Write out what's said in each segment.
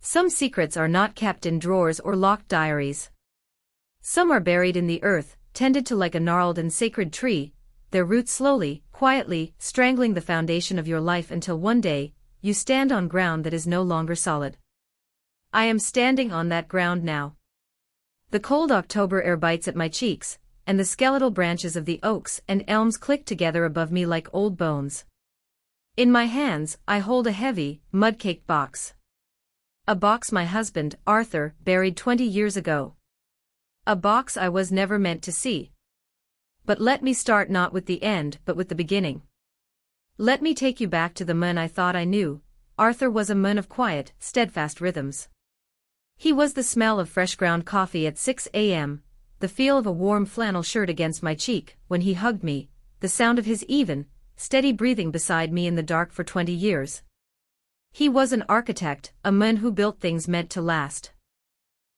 Some secrets are not kept in drawers or locked diaries. Some are buried in the earth, tended to like a gnarled and sacred tree, their roots slowly, quietly, strangling the foundation of your life until one day, you stand on ground that is no longer solid. I am standing on that ground now. The cold October air bites at my cheeks, and the skeletal branches of the oaks and elms click together above me like old bones. In my hands, I hold a heavy, mud-caked box. A box my husband, Arthur, buried 20 years ago. A box I was never meant to see. But let me start not with the end but with the beginning. Let me take you back to the man I thought I knew. Arthur was a man of quiet, steadfast rhythms. He was the smell of fresh ground coffee at 6 a.m., the feel of a warm flannel shirt against my cheek when he hugged me, the sound of his even, steady breathing beside me in the dark for 20 years. He was an architect, a man who built things meant to last.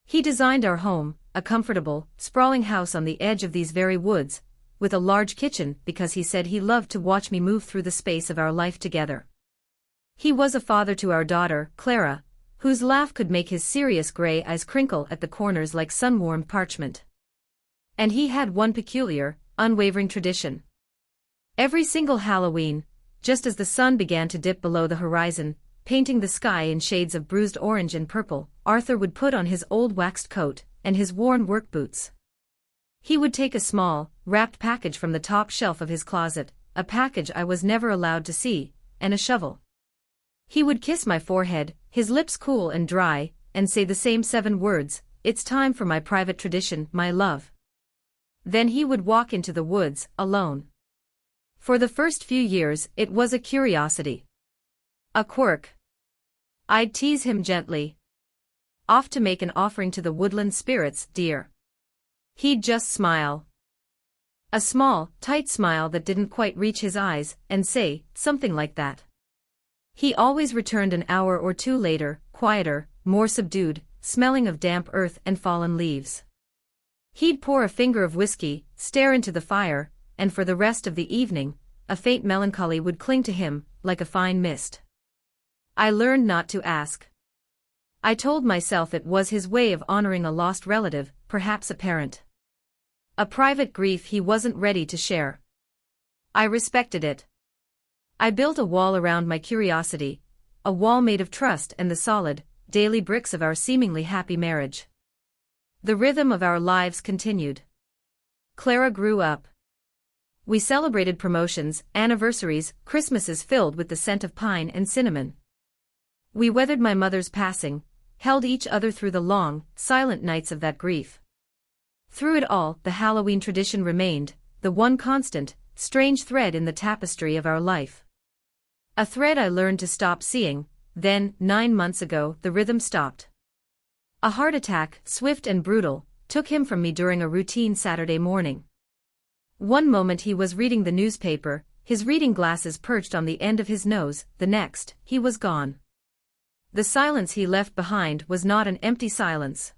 He designed our home, a comfortable, sprawling house on the edge of these very woods, with a large kitchen because he said he loved to watch me move through the space of our life together. He was a father to our daughter, Clara, whose laugh could make his serious gray eyes crinkle at the corners like sun-warmed parchment. And he had one peculiar, unwavering tradition. Every single Halloween, just as the sun began to dip below the horizon, painting the sky in shades of bruised orange and purple, Arthur would put on his old waxed coat and his worn work boots. He would take a small, wrapped package from the top shelf of his closet, a package I was never allowed to see, and a shovel. He would kiss my forehead, his lips cool and dry, and say the same 7 words, "It's time for my private tradition, my love." Then he would walk into the woods, alone. For the first few years, it was a curiosity. A quirk. I'd tease him gently. "Off to make an offering to the woodland spirits, dear." He'd just smile. A small, tight smile that didn't quite reach his eyes, and say, something like that. He always returned an hour or two later, quieter, more subdued, smelling of damp earth and fallen leaves. He'd pour a finger of whiskey, stare into the fire, and for the rest of the evening, a faint melancholy would cling to him, like a fine mist. I learned not to ask. I told myself it was his way of honoring a lost relative, perhaps a parent. A private grief he wasn't ready to share. I respected it. I built a wall around my curiosity, a wall made of trust and the solid, daily bricks of our seemingly happy marriage. The rhythm of our lives continued. Clara grew up. We celebrated promotions, anniversaries, Christmases filled with the scent of pine and cinnamon. We weathered my mother's passing, held each other through the long, silent nights of that grief. Through it all, the Halloween tradition remained, the one constant, strange thread in the tapestry of our life. A thread I learned to stop seeing, then, 9 months ago, the rhythm stopped. A heart attack, swift and brutal, took him from me during a routine Saturday morning. One moment he was reading the newspaper, his reading glasses perched on the end of his nose, the next, he was gone. The silence he left behind was not an empty silence.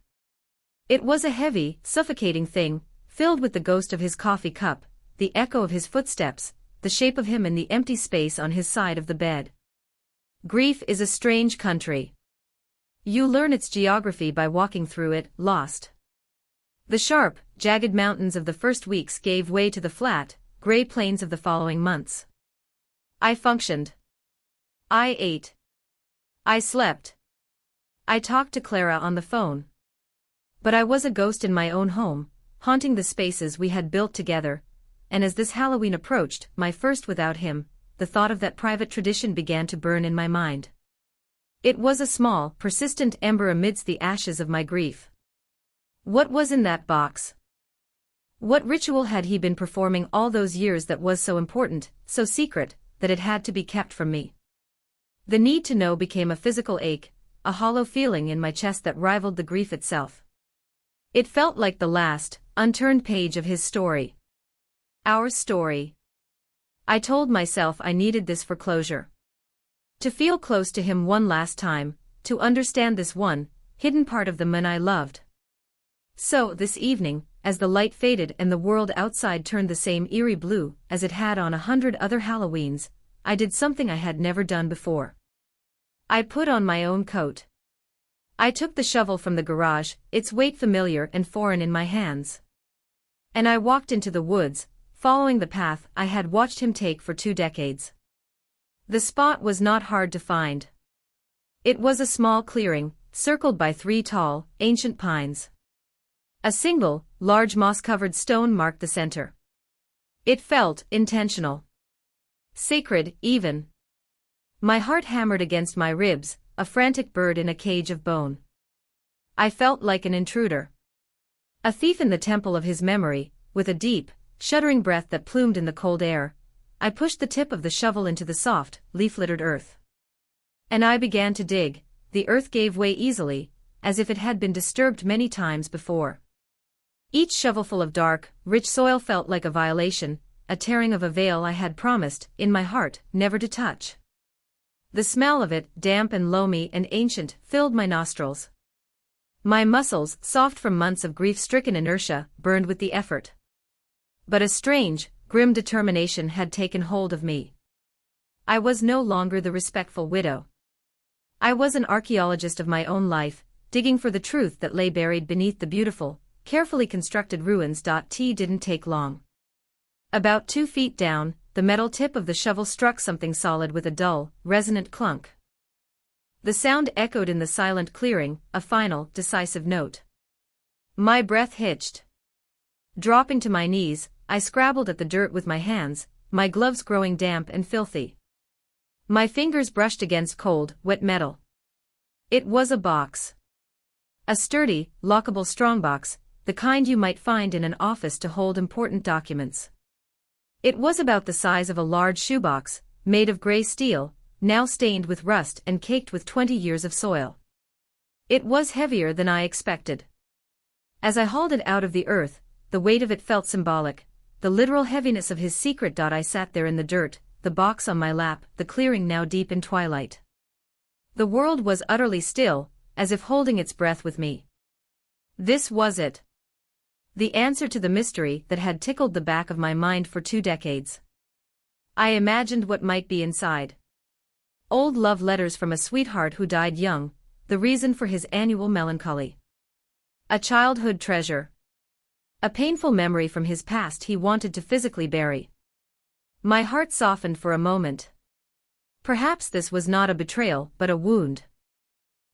It was a heavy, suffocating thing, filled with the ghost of his coffee cup, the echo of his footsteps, the shape of him in the empty space on his side of the bed. Grief is a strange country. You learn its geography by walking through it, lost. The sharp, jagged mountains of the first weeks gave way to the flat, gray plains of the following months. I functioned. I ate. I slept. I talked to Clara on the phone. But I was a ghost in my own home, haunting the spaces we had built together, and as this Halloween approached, my first without him, the thought of that private tradition began to burn in my mind. It was a small, persistent ember amidst the ashes of my grief. What was in that box? What ritual had he been performing all those years that was so important, so secret, that it had to be kept from me? The need to know became a physical ache, a hollow feeling in my chest that rivaled the grief itself. It felt like the last, unturned page of his story. Our story. I told myself I needed this for closure. To feel close to him one last time, to understand this one, hidden part of the man I loved. So, this evening, as the light faded and the world outside turned the same eerie blue as it had on 100 other Halloweens, I did something I had never done before. I put on my own coat. I took the shovel from the garage, its weight familiar and foreign in my hands. And I walked into the woods, following the path I had watched him take for 2 decades. The spot was not hard to find. It was a small clearing, circled by 3 tall, ancient pines. A single, large moss-covered stone marked the center. It felt intentional. Sacred, even. My heart hammered against my ribs, a frantic bird in a cage of bone. I felt like an intruder. A thief in the temple of his memory, with a deep, shuddering breath that plumed in the cold air. I pushed the tip of the shovel into the soft, leaf-littered earth. And I began to dig. The earth gave way easily, as if it had been disturbed many times before. Each shovelful of dark, rich soil felt like a violation, a tearing of a veil I had promised, in my heart, never to touch. The smell of it, damp and loamy and ancient, filled my nostrils. My muscles, soft from months of grief-stricken inertia, burned with the effort. But a strange, grim determination had taken hold of me. I was no longer the respectful widow. I was an archaeologist of my own life, digging for the truth that lay buried beneath the beautiful, carefully constructed ruins. Didn't take long. About 2 feet down, the metal tip of the shovel struck something solid with a dull, resonant clunk. The sound echoed in the silent clearing, a final, decisive note. My breath hitched. Dropping to my knees, I scrabbled at the dirt with my hands, my gloves growing damp and filthy. My fingers brushed against cold, wet metal. It was a box. A sturdy, lockable strongbox, the kind you might find in an office to hold important documents. It was about the size of a large shoebox, made of gray steel, now stained with rust and caked with 20 years of soil. It was heavier than I expected. As I hauled it out of the earth, the weight of it felt symbolic, the literal heaviness of his secret. I sat there in the dirt, the box on my lap, the clearing now deep in twilight. The world was utterly still, as if holding its breath with me. This was it. The answer to the mystery that had tickled the back of my mind for 2 decades. I imagined what might be inside. Old love letters from a sweetheart who died young, the reason for his annual melancholy. A childhood treasure. A painful memory from his past he wanted to physically bury. My heart softened for a moment. Perhaps this was not a betrayal but a wound.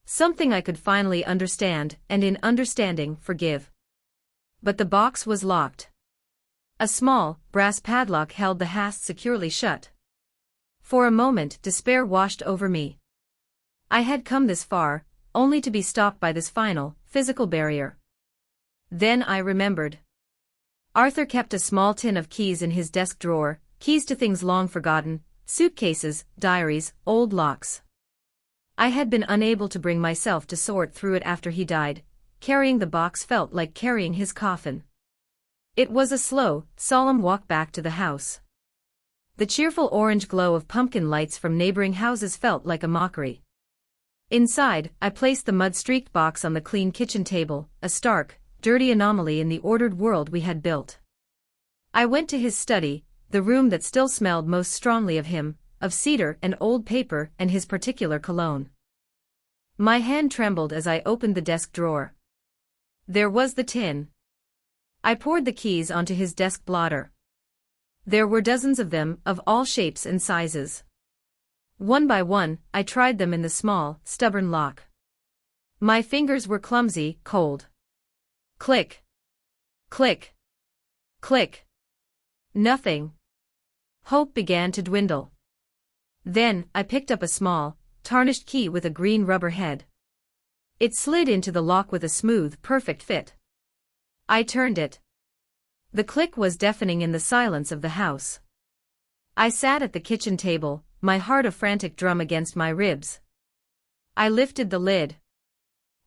Something I could finally understand, and in understanding, forgive. But the box was locked. A small, brass padlock held the hasp securely shut. For a moment despair washed over me. I had come this far, only to be stopped by this final, physical barrier. Then I remembered. Arthur kept a small tin of keys in his desk drawer, keys to things long forgotten, suitcases, diaries, old locks. I had been unable to bring myself to sort through it after he died. Carrying the box felt like carrying his coffin. It was a slow, solemn walk back to the house. The cheerful orange glow of pumpkin lights from neighboring houses felt like a mockery. Inside, I placed the mud-streaked box on the clean kitchen table, a stark, dirty anomaly in the ordered world we had built. I went to his study, the room that still smelled most strongly of him, of cedar and old paper and his particular cologne. My hand trembled as I opened the desk drawer. There was the tin. I poured the keys onto his desk blotter. There were dozens of them, of all shapes and sizes. One by one, I tried them in the small, stubborn lock. My fingers were clumsy, cold. Click. Click. Click. Nothing. Hope began to dwindle. Then, I picked up a small, tarnished key with a green rubber head. It slid into the lock with a smooth, perfect fit. I turned it. The click was deafening in the silence of the house. I sat at the kitchen table, my heart a frantic drum against my ribs. I lifted the lid.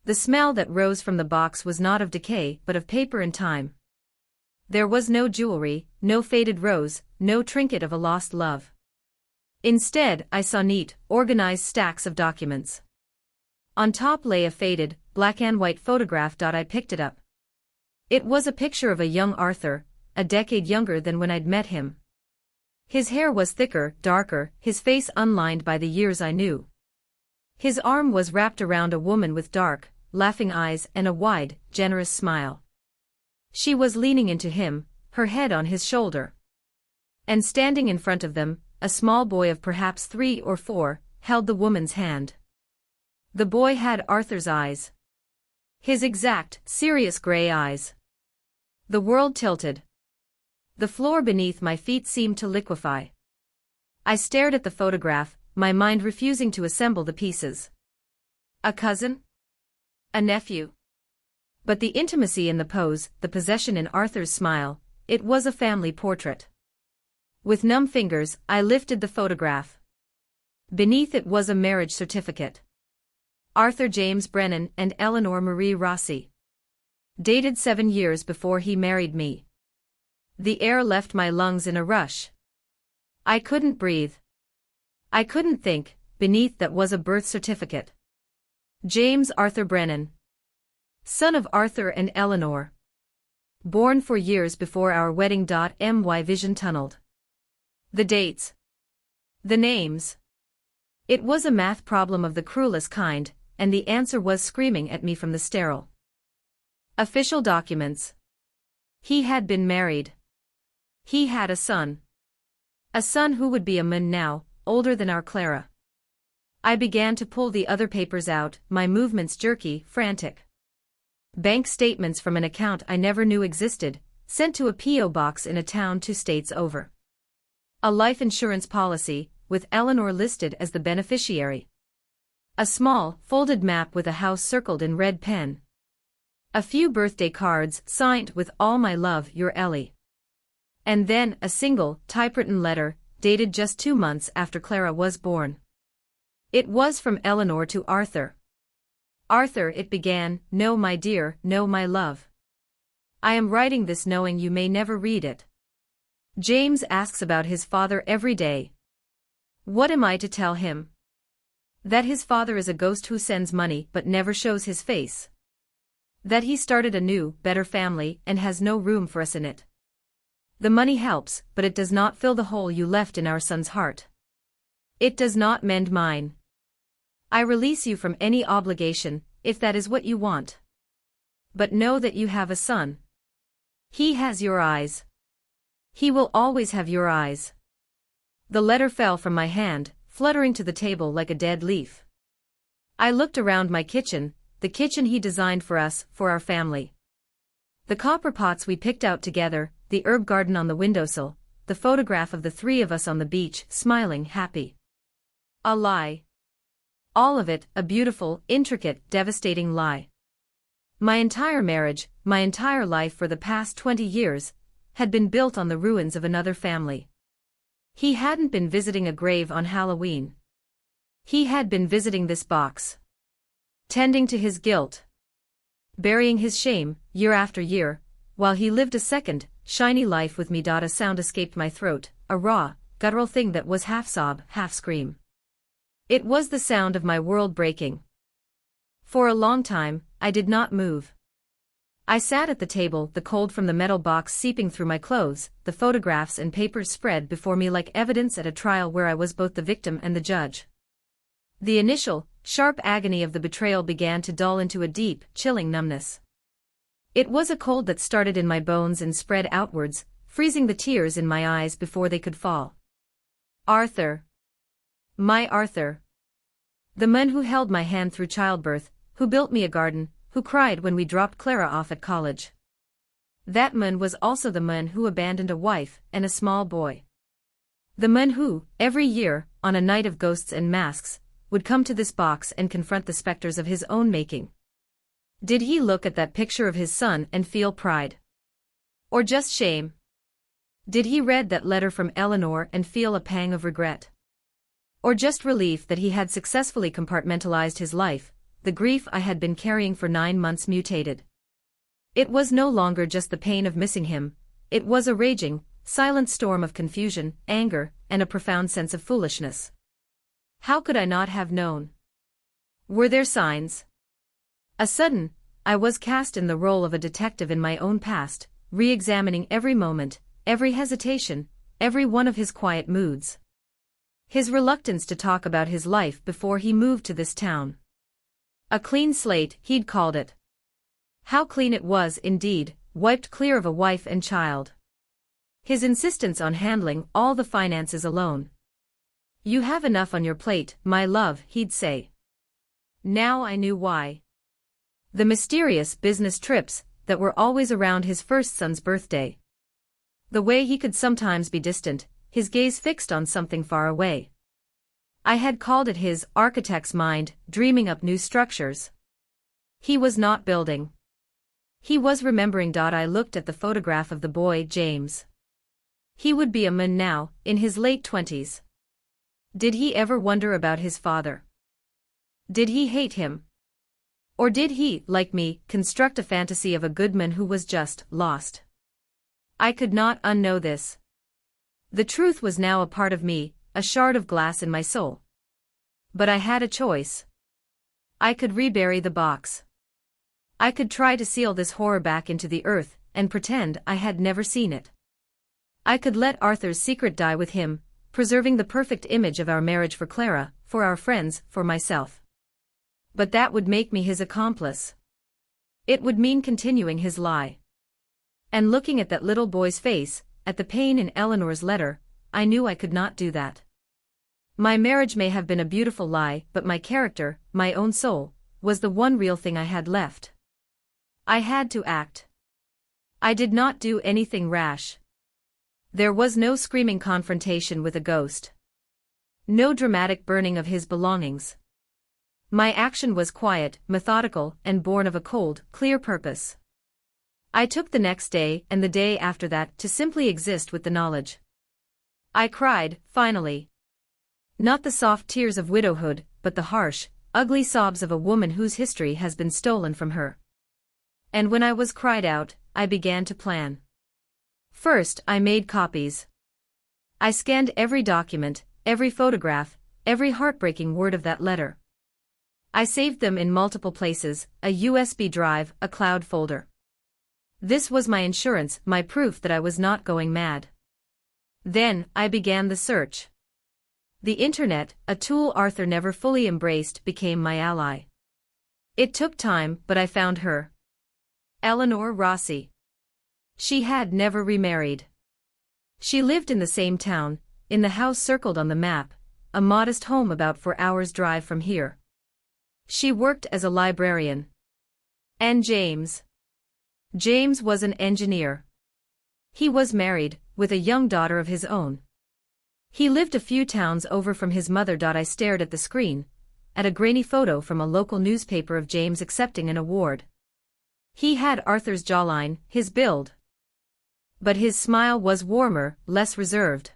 The smell that rose from the box was not of decay but of paper and time. There was no jewelry, no faded rose, no trinket of a lost love. Instead, I saw neat, organized stacks of documents. On top lay a faded, black and white photograph. I picked it up. It was a picture of a young Arthur, a decade younger than when I'd met him. His hair was thicker, darker, his face unlined by the years I knew. His arm was wrapped around a woman with dark, laughing eyes and a wide, generous smile. She was leaning into him, her head on his shoulder. And standing in front of them, a small boy of perhaps 3 or 4, held the woman's hand. The boy had Arthur's eyes. His exact, serious gray eyes. The world tilted. The floor beneath my feet seemed to liquefy. I stared at the photograph, my mind refusing to assemble the pieces. A cousin? A nephew? But the intimacy in the pose, the possession in Arthur's smile, it was a family portrait. With numb fingers, I lifted the photograph. Beneath it was a marriage certificate. Arthur James Brennan and Eleanor Marie Rossi. Dated 7 years before he married me. The air left my lungs in a rush. I couldn't breathe. I couldn't think. Beneath that was a birth certificate. James Arthur Brennan. Son of Arthur and Eleanor. Born 4 years before our wedding. My vision tunneled. The dates. The names. It was a math problem of the cruelest kind, and the answer was screaming at me from the sterile. Official documents. He had been married. He had a son. A son who would be a man now, older than our Clara. I began to pull the other papers out, my movements jerky, frantic. Bank statements from an account I never knew existed, sent to a P.O. box in a town 2 states over. A life insurance policy, with Eleanor listed as the beneficiary. A small, folded map with a house circled in red pen. A few birthday cards signed with "All my love, your Ellie." And then a single, typewritten letter, dated just 2 months after Clara was born. It was from Eleanor to Arthur. Arthur, it began, "No, my dear, no, my love. I am writing this knowing you may never read it. James asks about his father every day. What am I to tell him? That his father is a ghost who sends money but never shows his face. That he started a new, better family and has no room for us in it. The money helps, but it does not fill the hole you left in our son's heart. It does not mend mine. I release you from any obligation, if that is what you want. But know that you have a son. He has your eyes. He will always have your eyes." The letter fell from my hand, fluttering to the table like a dead leaf. I looked around my kitchen, the kitchen he designed for us, for our family. The copper pots we picked out together, the herb garden on the windowsill, the photograph of the 3 of us on the beach, smiling, happy. A lie. All of it, a beautiful, intricate, devastating lie. My entire marriage, my entire life for the past 20 years, had been built on the ruins of another family. He hadn't been visiting a grave on Halloween. He had been visiting this box. Tending to his guilt. Burying his shame, year after year, while he lived a second, shiny life with me. A sound escaped my throat, a raw, guttural thing that was half sob, half scream. It was the sound of my world breaking. For a long time, I did not move. I sat at the table, the cold from the metal box seeping through my clothes, the photographs and papers spread before me like evidence at a trial where I was both the victim and the judge. The initial, sharp agony of the betrayal began to dull into a deep, chilling numbness. It was a cold that started in my bones and spread outwards, freezing the tears in my eyes before they could fall. Arthur. My Arthur. The man who held my hand through childbirth, who built me a garden, who cried when we dropped Clara off at college. That man was also the man who abandoned a wife and a small boy. The man who, every year, on a night of ghosts and masks, would come to this box and confront the specters of his own making. Did he look at that picture of his son and feel pride? Or just shame? Did he read that letter from Eleanor and feel a pang of regret? Or just relief that he had successfully compartmentalized his life? The grief I had been carrying for 9 months mutated. It was no longer just the pain of missing him, it was a raging, silent storm of confusion, anger, and a profound sense of foolishness. How could I not have known? Were there signs? A sudden, I was cast in the role of a detective in my own past, re-examining every moment, every hesitation, every one of his quiet moods. His reluctance to talk about his life before he moved to this town. A clean slate, he'd called it. How clean it was indeed, wiped clear of a wife and child. His insistence on handling all the finances alone. "You have enough on your plate, my love," he'd say. Now I knew why. The mysterious business trips that were always around his first son's birthday. The way he could sometimes be distant, his gaze fixed on something far away. I had called it his architect's mind, dreaming up new structures. He was not building. He was remembering. I looked at the photograph of the boy, James. He would be a man now, in his late 20s. Did he ever wonder about his father? Did he hate him? Or did he, like me, construct a fantasy of a good man who was just lost? I could not unknow this. The truth was now a part of me, a shard of glass in my soul. But I had a choice. I could rebury the box. I could try to seal this horror back into the earth, and pretend I had never seen it. I could let Arthur's secret die with him, preserving the perfect image of our marriage for Clara, for our friends, for myself. But that would make me his accomplice. It would mean continuing his lie. And looking at that little boy's face, at the pain in Eleanor's letter, I knew I could not do that. My marriage may have been a beautiful lie, but my character, my own soul, was the one real thing I had left. I had to act. I did not do anything rash. There was no screaming confrontation with a ghost. No dramatic burning of his belongings. My action was quiet, methodical, and born of a cold, clear purpose. I took the next day and the day after that to simply exist with the knowledge. I cried, finally. Not the soft tears of widowhood, but the harsh, ugly sobs of a woman whose history has been stolen from her. And when I was cried out, I began to plan. First, I made copies. I scanned every document, every photograph, every heartbreaking word of that letter. I saved them in multiple places, a USB drive, a cloud folder. This was my insurance, my proof that I was not going mad. Then, I began the search. The internet, a tool Arthur never fully embraced, became my ally. It took time, but I found her. Eleanor Rossi. She had never remarried. She lived in the same town, in the house circled on the map, a modest home about 4 hours' drive from here. She worked as a librarian. And James. James was an engineer. He was married, with a young daughter of his own. He lived a few towns over from his mother. I stared at the screen, at a grainy photo from a local newspaper of James accepting an award. He had Arthur's jawline, his build. But his smile was warmer, less reserved.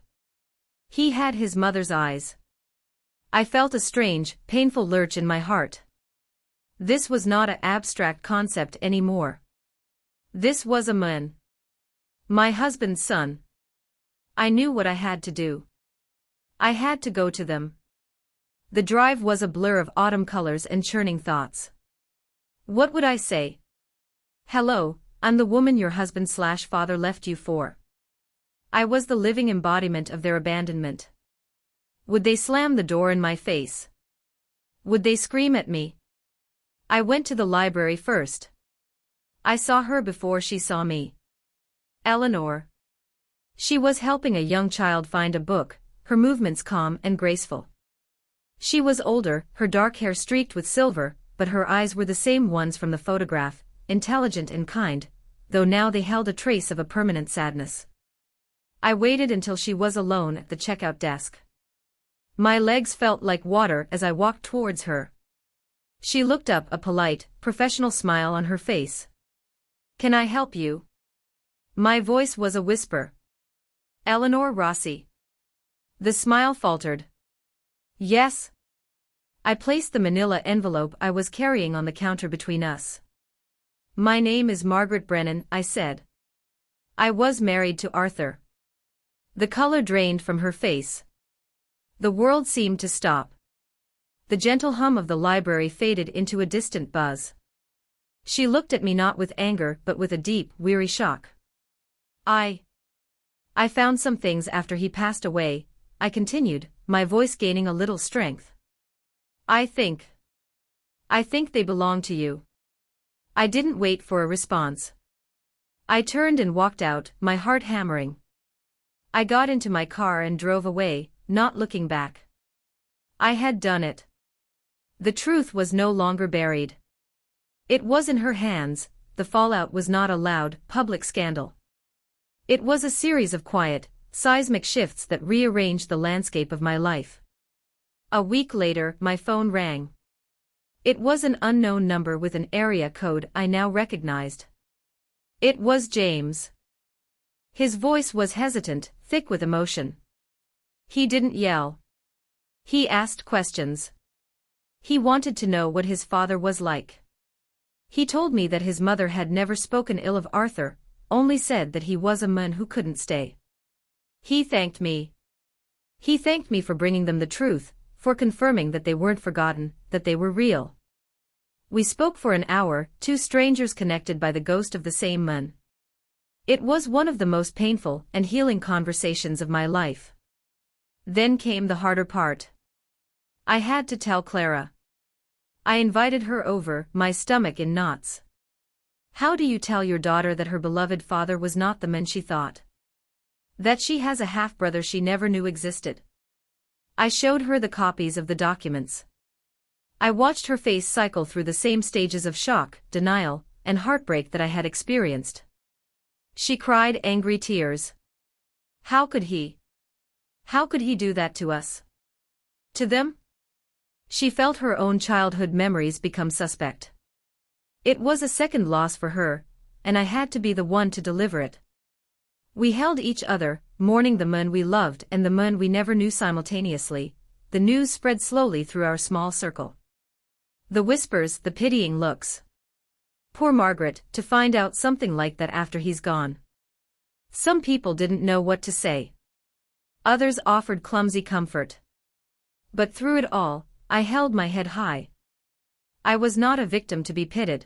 He had his mother's eyes. I felt a strange, painful lurch in my heart. This was not an abstract concept anymore. This was a man. My husband's son. I knew what I had to do. I had to go to them. The drive was a blur of autumn colors and churning thoughts. What would I say? "Hello, I'm the woman your husband/father left you for." I was the living embodiment of their abandonment. Would they slam the door in my face? Would they scream at me? I went to the library first. I saw her before she saw me. Eleanor. She was helping a young child find a book, her movements calm and graceful. She was older, her dark hair streaked with silver, but her eyes were the same ones from the photograph, intelligent and kind, though now they held a trace of a permanent sadness. I waited until she was alone at the checkout desk. My legs felt like water as I walked towards her. She looked up, a polite, professional smile on her face. "Can I help you?" My voice was a whisper. "Eleanor Rossi." The smile faltered. "Yes." I placed the manila envelope I was carrying on the counter between us. "My name is Margaret Brennan," I said. "I was married to Arthur." The color drained from her face. The world seemed to stop. The gentle hum of the library faded into a distant buzz. She looked at me not with anger but with a deep, weary shock. I found some things after he passed away," I continued, my voice gaining a little strength. I I think they belong to you. I didn't wait for a response. I turned and walked out, my heart hammering. I got into my car and drove away, not looking back. I had done it. The truth was no longer buried. It was in her hands. The fallout was not a loud, public scandal. It was a series of quiet, seismic shifts that rearranged the landscape of my life. A week later, my phone rang. It was an unknown number with an area code I now recognized. It was James. His voice was hesitant, thick with emotion. He didn't yell. He asked questions. He wanted to know what his father was like. He told me that his mother had never spoken ill of Arthur, only said that he was a man who couldn't stay. He thanked me. He thanked me for bringing them the truth, for confirming that they weren't forgotten, that they were real. We spoke for an hour, two strangers connected by the ghost of the same man. It was one of the most painful and healing conversations of my life. Then came the harder part. I had to tell Clara. I invited her over, my stomach in knots. How do you tell your daughter that her beloved father was not the man she thought? That she has a half-brother she never knew existed? I showed her the copies of the documents. I watched her face cycle through the same stages of shock, denial, and heartbreak that I had experienced. She cried angry tears. How could he? How could he do that to us? To them? She felt her own childhood memories become suspect. It was a second loss for her, and I had to be the one to deliver it. We held each other, mourning the man we loved and the man we never knew simultaneously. The news spread slowly through our small circle. The whispers, the pitying looks. Poor Margaret, to find out something like that after he's gone. Some people didn't know what to say. Others offered clumsy comfort. But through it all, I held my head high. I was not a victim to be pitied.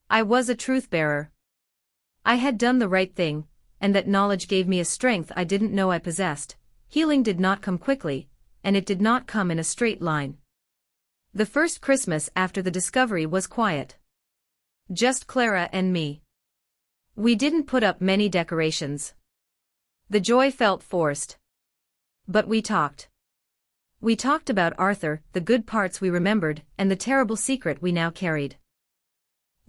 I was a truth-bearer. I had done the right thing, and that knowledge gave me a strength I didn't know I possessed. Healing did not come quickly, and it did not come in a straight line. The first Christmas after the discovery was quiet. Just Clara and me. We didn't put up many decorations. The joy felt forced. But we talked. We talked about Arthur, the good parts we remembered, and the terrible secret we now carried.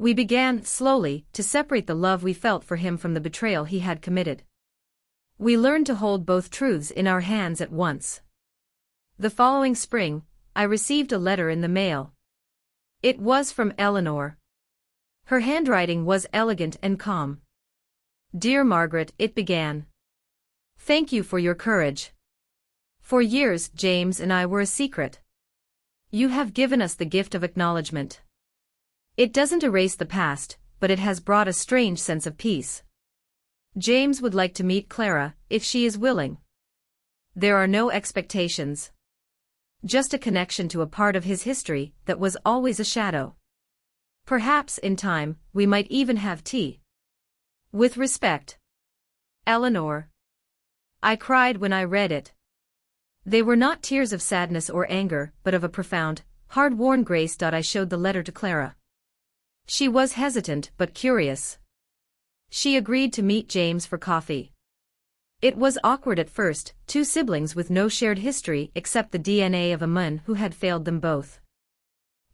We began, slowly, to separate the love we felt for him from the betrayal he had committed. We learned to hold both truths in our hands at once. The following spring, I received a letter in the mail. It was from Eleanor. Her handwriting was elegant and calm. Dear Margaret, it began. Thank you for your courage. For years, James and I were a secret. You have given us the gift of acknowledgement. It doesn't erase the past, but it has brought a strange sense of peace. James would like to meet Clara, if she is willing. There are no expectations. Just a connection to a part of his history that was always a shadow. Perhaps, in time, we might even have tea. With respect. Eleanor. I cried when I read it. They were not tears of sadness or anger, but of a profound, hard-worn grace. I showed the letter to Clara. She was hesitant but curious. She agreed to meet James for coffee. It was awkward at first, two siblings with no shared history except the DNA of a man who had failed them both.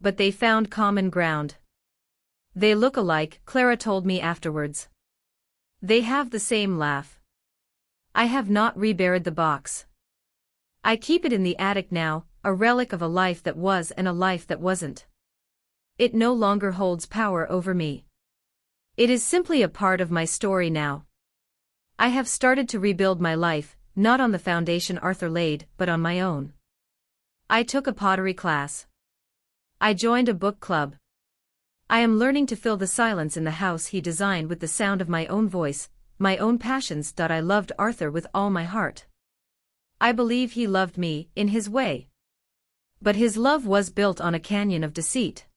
But they found common ground. They look alike, Clara told me afterwards. They have the same laugh. I have not reburied the box. I keep it in the attic now, a relic of a life that was and a life that wasn't. It no longer holds power over me. It is simply a part of my story now. I have started to rebuild my life, not on the foundation Arthur laid, but on my own. I took a pottery class. I joined a book club. I am learning to fill the silence in the house he designed with the sound of my own voice, my own passions. I loved Arthur with all my heart. I believe he loved me, in his way. But his love was built on a canyon of deceit.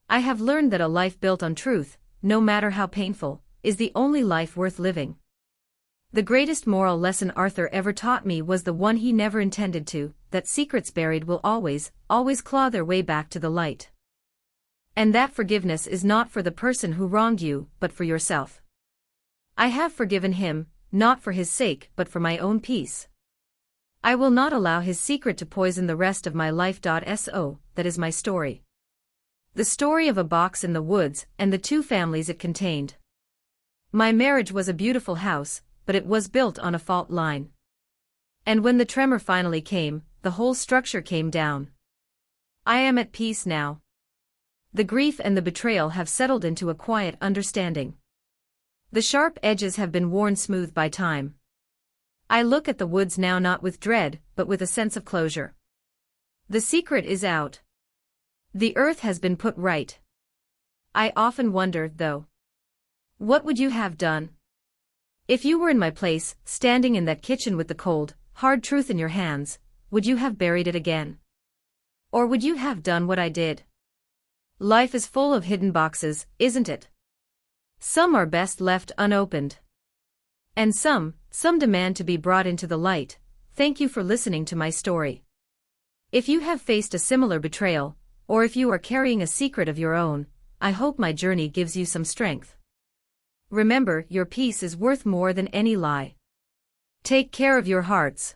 I have learned that a life built on truth, no matter how painful, is the only life worth living. The greatest moral lesson Arthur ever taught me was the one he never intended to, that secrets buried will always, always claw their way back to the light. And that forgiveness is not for the person who wronged you, but for yourself. I have forgiven him, not for his sake but for my own peace. I will not allow his secret to poison the rest of my life. So, that is my story. The story of a box in the woods and the two families it contained. My marriage was a beautiful house, but it was built on a fault line. And when the tremor finally came, the whole structure came down. I am at peace now. The grief and the betrayal have settled into a quiet understanding. The sharp edges have been worn smooth by time. I look at the woods now not with dread, but with a sense of closure. The secret is out. The earth has been put right. I often wonder, though. What would you have done? If you were in my place, standing in that kitchen with the cold, hard truth in your hands, would you have buried it again? Or would you have done what I did? Life is full of hidden boxes, isn't it? Some are best left unopened. And some demand to be brought into the light. Thank you for listening to my story. If you have faced a similar betrayal, or if you are carrying a secret of your own, I hope my journey gives you some strength. Remember, your peace is worth more than any lie. Take care of your hearts.